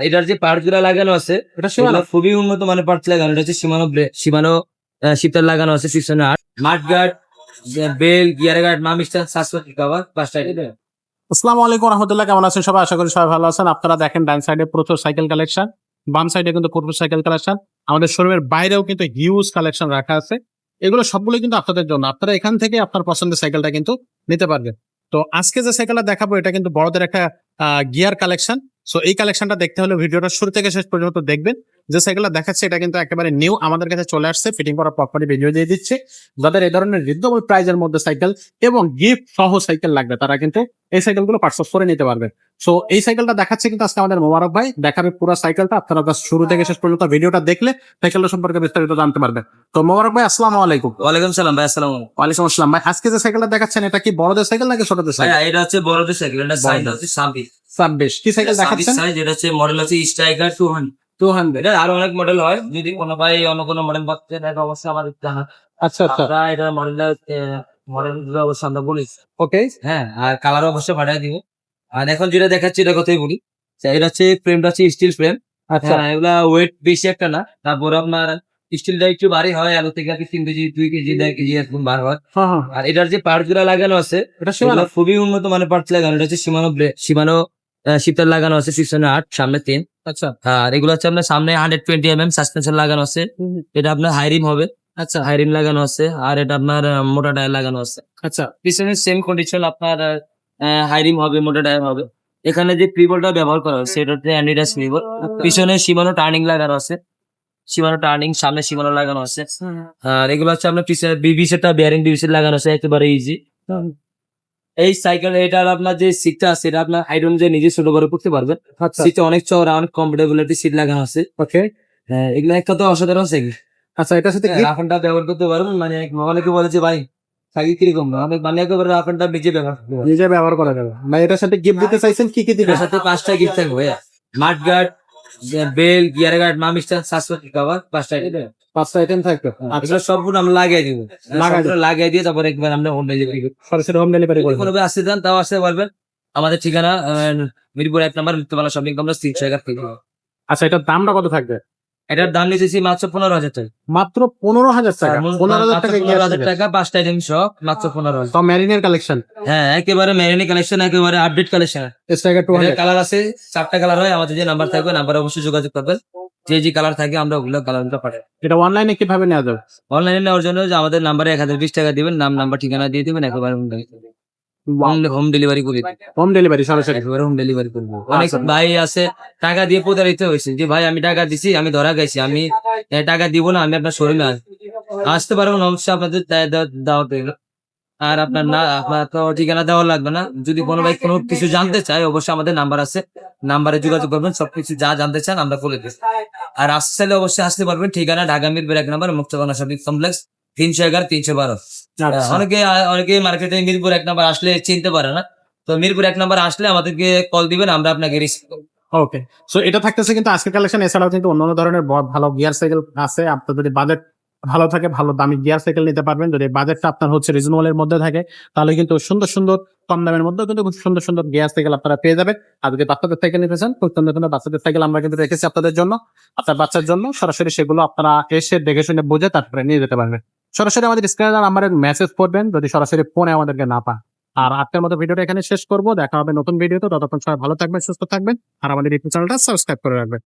এটার যে পার্টস গুলা লাগানো আছে এটা সীমানো এগুলো খুবই উন্নত মানের পার্টস লাগানো। এটা হচ্ছে সীমানো শিপটার লাগানো আছে 608 mudguard, bell, gear guard, মামিস্টার, সাসপেন্স কভার, 5টা আইটেম। আসসালামু আলাইকুম রহমতুল্লাহ, কেমন আছেন সবাই? আশা করি সবাই ভালো আছেন। আপনারা দেখেন ডান সাইডে প্রচুর সাইকেল কালেকশন, বাম সাইডে কিন্তু প্রচুর সাইকেল কালেকশন। আমাদের শোরুমের বাইরেও কিন্তু হিউজ কালেকশন রাখা আছে। এগুলো সবগুলো কিন্তু আপনাদের জন্য, আপনারা এখান থেকে আপনার পছন্দের সাইকেলটা কিন্তু নিতে পারবেন। তো আজকে যে সাইকেলটা দেখাবো এটা কিন্তু বড়দের একটা গিয়ার কালেকশন। সো এই কালেকশনটা দেখতে হলে ভিডিওটা শুরু থেকে শেষ পর্যন্ত দেখবেন। যে সাইকেলটা দেখাচ্ছে এটা কিন্তু একেবারে নিউ, আমাদের কাছে চলে আসছে, ফিটিং করা প্রপারলি ভিডিও দিয়ে দিচ্ছে। যাদের এই ধরনের রিজনেবল প্রাইজের মধ্যে সাইকেল এবং গিফট সহ সাইকেল লাগবে তারা কিন্তু এই সাইকেলগুলো পারচেজ করে নিতে পারবে। সো এই সাইকেলটা দেখাচ্ছে কিন্তু আজকে আমাদের মোবারক ভাই, দেখাবে পুরো সাইকেলটা। আপনারা শুরু থেকে শেষ পর্যন্ত ভিডিওটা দেখলে সাইকেলটা সম্পর্কে বিস্তারিত জানতে পারবেন। তো মোবারক ভাই, আসসালামু আলাইকুম। ওয়ালাইকুম সালাম ভাই। আসসালামু আলাইকুম। ওয়ালাইকুম আসসালাম ভাই। আজকে যে সাইকেলটা দেখাচ্ছেন এটা কি বড়দের সাইকেল নাকি ছোটদের ভাই সাইকেল? এটা হচ্ছে বড়দের সাইকেল। এটা সাইজ হচ্ছে 26। 26 কি সাইকেল দেখাচ্ছেন? সাইজ এটা হচ্ছে মডেল আছে স্ট্রাইকার 200। 200। এটা আরো অনেক মডেল হয়, যদি কোনো ভাই অন্য কোনো মডেল পাচ্ছে এটা অবশ্যই আমাদের জানা। আচ্ছা আচ্ছা, আমরা এটা মডেল গুলো অবশ্যই আমরা বলি। ওকে। হ্যাঁ, আর কালার অবশ্যই পাঠিয়ে দিব। আর এখন যেটা দেখাচ্ছি এটা কথাই বলি, এটা হচ্ছে ফ্রেমটা হচ্ছে স্টিল ফ্রেম। আচ্ছা হ্যাঁ, এগুলা ওয়েট বেশি একটা না। তারপর আপনার স্টিলটা একটু ভারী হয়, আলু থেকে 3 কেজি 2 কেজি 1.5 কেজি এরকম বার হয়। হ্যাঁ হ্যাঁ, আর এটার যে পার্টস গুলা লাগানো আছে এটা সীমানো এগুলো খুবই উন্নত মানের পার্টস লাগানো। এটা হচ্ছে সীমানো শিপটার লাগানো আছে 608 সামনে 3। আচ্ছা আর এগুলো হচ্ছে আপনার সামনে 120 সাসপেনশন লাগানো আছে। এটা আপনার হাইরিম হবে। আচ্ছা হাইরিম লাগানো আছে। আর এটা আপনার মোটা টায়ার লাগানো আছে। আচ্ছা পিছনে সেম কন্ডিশন আপনার হাইরিম হবে, মোটা টায়ার হবে। এখানে যে প্রিবলটা ব্যবহার করা হয়েছে এটা হচ্ছে অ্যাডিডাস প্রিবল। পিছনে সীমানো টার্নিং লাগানো আছে। সীমানো টার্নিং, সামনে সীমানো লাগানো আছে। আর এগুলো হচ্ছে আপনার পিছনে বিবিসেটা বেয়ারিং বিবিসেট লাগানো আছে, একেবারে ইজি। এই সাইকেল এটার আপনার যে সিটটা আছে এটা আপনার হাইট অনুযায়ী নিজে ছোট করে পড়তে পারবেন। আচ্ছা সিটটা অনেক চওড়া, অনেক কমফোর্টেবল একটি সিট লাগানো আছে। ওকে। হ্যাঁ, এগুলো একটা তো অসাধারণ সাইকেল। আচ্ছা এটার সাথে কি? রাফানটা ব্যবহার করতে পারবেন, মানে অনেকে বলে যে ভাই সাইকেল কিরকম না, অনেক মানে একেবারে রাফানটা নিজে ব্যবহার করতে পারবেন। নিজে ব্যবহার করা যাবে না? এটার সাথে গিফট দিতে চাইছেন, কি কি দিবেন? এটার সাথে 5টা গিফট থাকবে ভাইয়া। Mudguard, bell, gear guard, মামিস্টার, সাসপেন্স কভার, 5টা আইটেম। 5টা আইটেম থাকবে। আচ্ছা, এগুলো সবগুলো আমরা লাগিয়ে দিব। লাগিয়ে দিয়ে তারপর একবার আমরা হোম ডেলিভারি করব। সরাসরি হোম ডেলিভারি করবেন? কোনো ভাই আসতে চান তাও আসতে পারবেন। আমাদের ঠিকানা মিরপুর 1 নম্বর লিপ্তমালা শপিং কমপ্লেক্স 300 টাকা থেকে। আচ্ছা এটার দামটা কত থাকবে? এটার দাম নিতেছি মাত্র 15,000 টাকা। মাত্র 15,000 টাকা? 15,000 টাকা কি 15,000 টাকা 5টা আইটেম সহ মাত্র 15,000। তো মেরিনের কালেকশন? হ্যাঁ, একেবারে মেরিনি কালেকশন, একেবারে আপডেট কালেকশন। স্ট্রাইকার 200। কালার আছে 4টা কালার হয়। আমাদের যে নাম্বার থাকবে নাম্বারে অবশ্যই যোগাযোগ করবেন। যে যে কালার থাকে আমরা ওগুলো কালারগুলো পাঠাই। এটা অনলাইনে কিভাবে নেওয়া যাবে? অনলাইনে নেওয়ার জন্য যে আমাদের নাম্বারে 1020 টাকা দিবেন, নাম নাম্বার ঠিকানা দিয়ে দিবেন, একেবারে হোম ডেলিভারি করে দিবেন। হোম ডেলিভারি সরাসরি? একেবারে হোম ডেলিভারি করবো। অনেক আচ্ছা। ভাই আছে টাকা দিয়ে প্রতারিত হয়েছে, যে ভাই আমি টাকা দিছি, আমি ধরা গেছি, আমি টাকা দিব না, আমি আপনার শোরুমে আসতে পারবো না, অবশ্যই আপনাদের দাওয়াত রইলো। আর আপনার না, আপনার তো ঠিকানা দেওয়া লাগবে না। যদি কোনো ভাই কোনো কিছু জানতে চায় অবশ্যই আমাদের নাম্বার আছে, নাম্বারে যোগাযোগ করবেন। সবকিছু যা জানতে চান আমরা বলে দিই। আর আসতে চাইলে অবশ্যই আসতে পারবেন। ঠিকানা ঢাকা মিরপুর 1 নম্বর মুক্তবানা শপিং কমপ্লেক্স 311 312। আচ্ছা অনেকে মার্কেটে মিরপুর 1 নম্বর আসলে চিনতে পারে না, তো মিরপুর 1 নম্বর আসলে আমাদেরকে কল দিবেন, আমরা আপনাকে রিসিভ করবো। ওকে। সো এটা থাকতেছে কিন্তু আজকের কালেকশন। এছাড়াও কিন্তু অন্যান্য ধরনের ভালো গিয়ার সাইকেল আছে। আপনার যদি বাজেট ভালো থাকে ভালো দামি গিয়ার সাইকেল নিতে পারবেন। যদি বাজেটটা আপনার হচ্ছে রিজনেবল এর মধ্যে থাকে তাহলে কিন্তু সুন্দর সুন্দর কম দামের মধ্যে কিন্তু খুব সুন্দর সুন্দর গিয়ার সাইকেল আপনারা পেয়ে যাবেন। আর যদি বাচ্চাদের সাইকেল নিতে চান, খুব সুন্দর সুন্দর বাচ্চাদের সাইকেল আমরা কিন্তু রেখেছি আপনাদের জন্য, আপনার বাচ্চার জন্য। সরাসরি সেগুলো আপনারা এসে দেখে শুনে বুঝে তারপরে নিয়ে যেতে পারবেন। সরাসরি আমাদের স্ক্রিনে নাম্বারের মেসেজ করবেন যদি সরাসরি ফোনে আমাদেরকে না পান। আর আজকের মতো ভিডিওটা এখানে শেষ করবো। দেখা হবে নতুন ভিডিওতে। ততক্ষণ সবাই ভালো থাকবেন, সুস্থ থাকবেন, আর আমাদের ইউটিউব চ্যানেলটা সাবস্ক্রাইব করে রাখবেন।